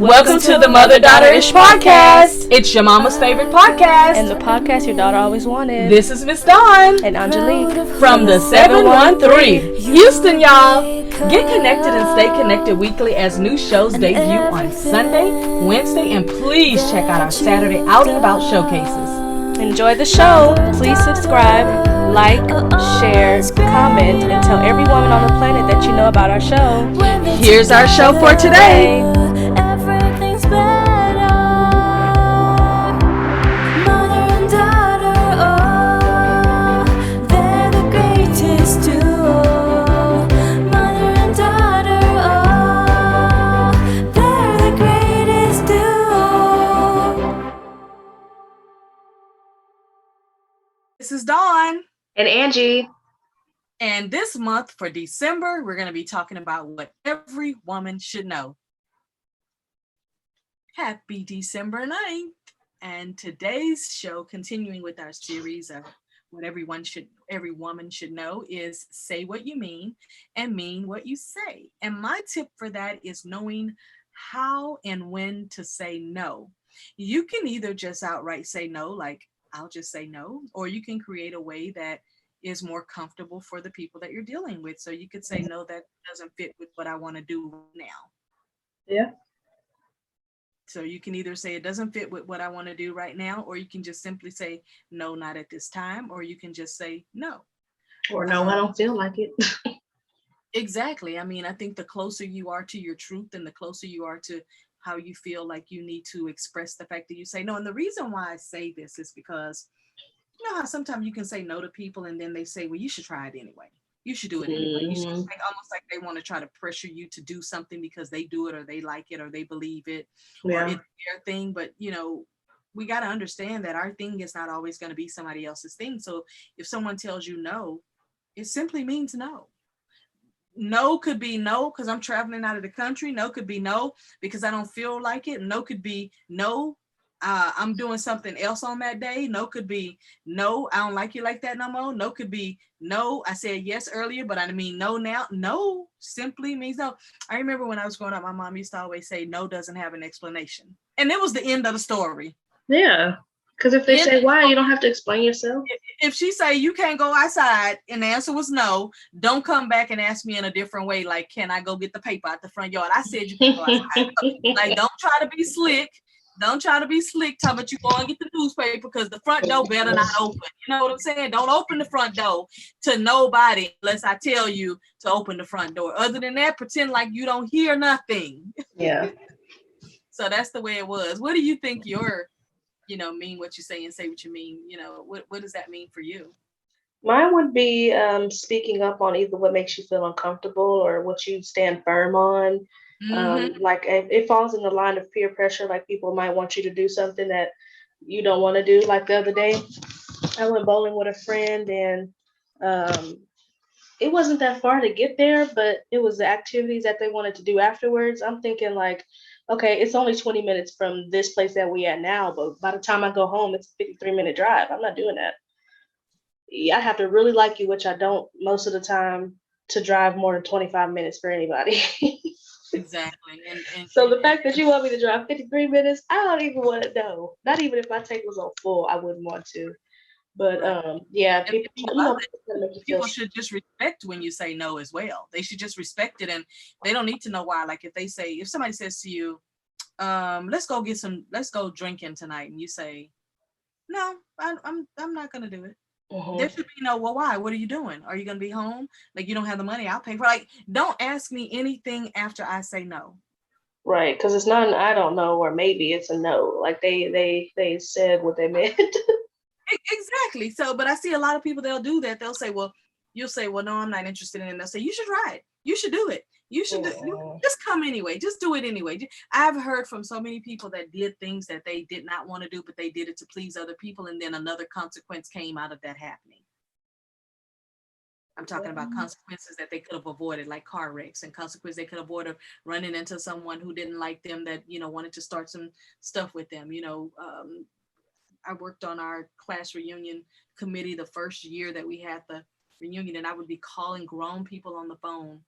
Welcome to the Mother Daughter-ish podcast. It's your mama's favorite podcast. And the podcast your daughter always wanted. This is Miss Dawn. And Angelique. From the 713. Houston, y'all. Get connected and stay connected weekly as new shows debut on Sunday, Wednesday, and please check out our Saturday Out and About showcases. Enjoy the show. Please subscribe, like, share, comment, and tell every woman on the planet that you know about our show. Here's our show for today. This is Dawn. And Angie. And this month for December, we're going to be talking about what every woman should know. Happy December 9th. And today's show, continuing with our series of what every woman should know, is say what you mean and mean what you say. And my tip for that is knowing how and when to say no. You can either just outright say no, like I'll just say no, or you can create a way that is more comfortable for the people that you're dealing with. So you could say, no, that doesn't fit with what I want to do now. Yeah. So you can either say it doesn't fit with what I want to do right now, or you can just simply say, no, not at this time, or you can just say no. Or no, I don't feel like it. Exactly. I mean, I think the closer you are to your truth and the closer you are to how you feel like you need to express the fact that you say no. And the reason why I say this is because you know how sometimes you can say no to people and then they say, well, you should try it anyway. You should do it anyway. You should, like, almost like they want to try to pressure you to do something because they do it or they like it or they believe it or it's their thing. But, you know, we got to understand that our thing is not always going to be somebody else's thing. So if someone tells you no, it simply means no. No could be no because I'm traveling out of the country. No could be no because I don't feel like it. No could be no, I'm doing something else on that day. No could be no, I don't like you like that no more. No could be no, I said yes earlier, but I mean no now. No simply means no. I remember when I was growing up, my mom used to always say no doesn't have an explanation. And it was the end of the story. Yeah. Because if they say why, you don't have to explain yourself. If she say you can't go outside and the answer was no, don't come back and ask me in a different way. Like, can I go get the paper out the front yard? I said you can go outside. Like, don't try to be slick. Don't try to be slick. Tell me you go and get the newspaper because the front door better not open. You know what I'm saying? Don't open the front door to nobody unless I tell you to open the front door. Other than that, pretend like you don't hear nothing. Yeah. So that's the way it was. What do you think mean what you say and say what you mean? You know, what does that mean for you? Mine would be speaking up on either what makes you feel uncomfortable or what you stand firm on. Like it falls in the line of peer pressure, like people might want you to do something that you don't want to do. Like the other day, I went bowling with a friend and it wasn't that far to get there, but it was the activities that they wanted to do afterwards. I'm thinking like, okay, it's only 20 minutes from this place that we at now, but by the time I go home, it's a 53-minute drive. I'm not doing that. I have to really like you, which I don't most of the time, to drive more than 25 minutes for anybody. Exactly. And so the fact that you want me to drive 53 minutes, I don't even want to know. Not even if my tank was on full, I wouldn't want to. But yeah, people should just respect when you say no as well. They should just respect it, and they don't need to know why. Like if somebody says to you, let's go drinking tonight, and you say, no, I'm not gonna do it. There should be no, well, why? What are you doing? Are you gonna be home? Like, you don't have the money, I'll pay for it. Like, don't ask me anything after I say no. Right, because it's not an I don't know or maybe it's a no. Like they said what they meant. Exactly. So, but I see a lot of people, they'll do that. They'll say, well, you'll say, well, no, I'm not interested in it. And they'll say, you should try it. You should do it. You should just come anyway. Just do it anyway. I've heard from so many people that did things that they did not want to do, but they did it to please other people. And then another consequence came out of that happening. I'm talking about consequences that they could have avoided, like car wrecks, and consequences they could avoid of running into someone who didn't like them, that, wanted to start some stuff with them. I worked on our class reunion committee the first year that we had the reunion, and I would be calling grown people on the phone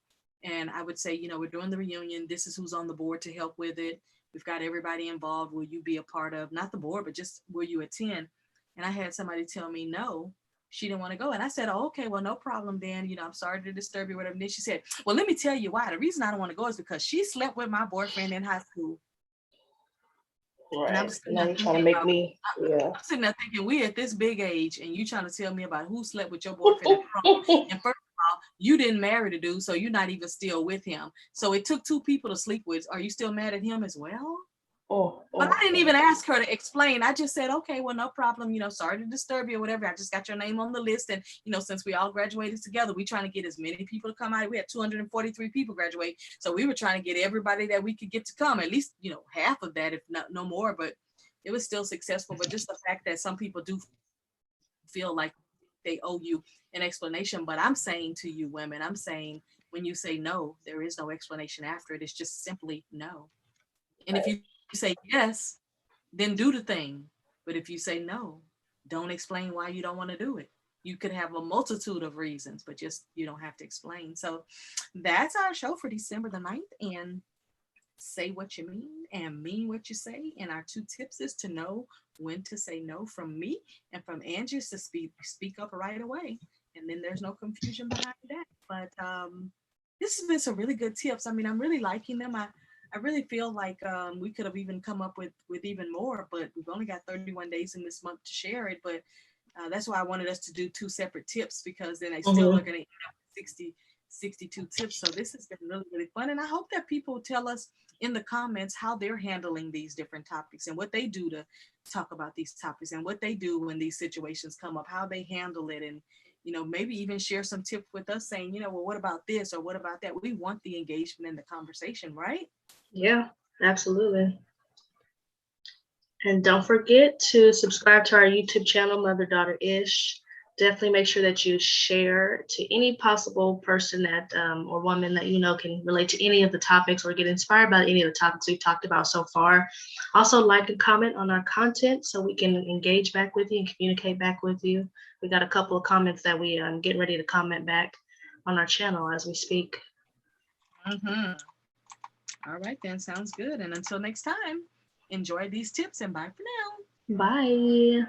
And I would say, we're doing the reunion. This is who's on the board to help with it. We've got everybody involved. Will you be a part of, not the board, but just will you attend? And I had somebody tell me no, she didn't want to go. And I said, oh, okay, well, no problem then. I'm sorry to disturb you, whatever. And then she said, well, let me tell you why. The reason I don't want to go is because she slept with my boyfriend in high school. And I'm Right. sitting Now there you're trying to thinking make about, me, yeah. I'm sitting there thinking, we at this big age and you trying to tell me about who slept with your boyfriend in prom. And first of all, you didn't marry the dude, so you're not even still with him. So it took two people to sleep with. Are you still mad at him as well? But I didn't even ask her to explain. I just said, okay, well, no problem. Sorry to disturb you or whatever. I just got your name on the list. And, since we all graduated together, we trying to get as many people to come out. We had 243 people graduate. So we were trying to get everybody that we could get to come, at least, half of that, if not no more. But it was still successful. But just the fact that some people do feel like they owe you an explanation. But I'm saying to you women, I'm saying when you say no, there is no explanation after it. It's just simply no. And if you say yes, then do the thing. But if you say no, don't explain why you don't want to do it. You could have a multitude of reasons, but just you don't have to explain. So that's our show for December the 9th. And say what you mean what you say. And our 2 tips is to know when to say no from me, and from Angie to speak up right away. And then there's no confusion behind that. But this has been some really good tips. I mean, I'm really liking them. I really feel like we could have even come up with even more, but we've only got 31 days in this month to share it. But that's why I wanted us to do 2 separate tips, because then they still are going to end up with 62 tips. So this has been really, really fun. And I hope that people tell us in the comments how they're handling these different topics and what they do to talk about these topics and what they do when these situations come up, how they handle it. And, maybe even share some tips with us saying, well, what about this or what about that? We want the engagement in the conversation, right? Yeah, absolutely. And don't forget to subscribe to our YouTube channel, Mother Daughter Ish. Definitely make sure that you share to any possible person that or woman that can relate to any of the topics or get inspired by any of the topics we've talked about so far. Also, like and comment on our content so we can engage back with you and communicate back with you. We got a couple of comments that we getting ready to comment back on our channel as we speak. All right, then. Sounds good. And until next time, enjoy these tips and bye for now. Bye.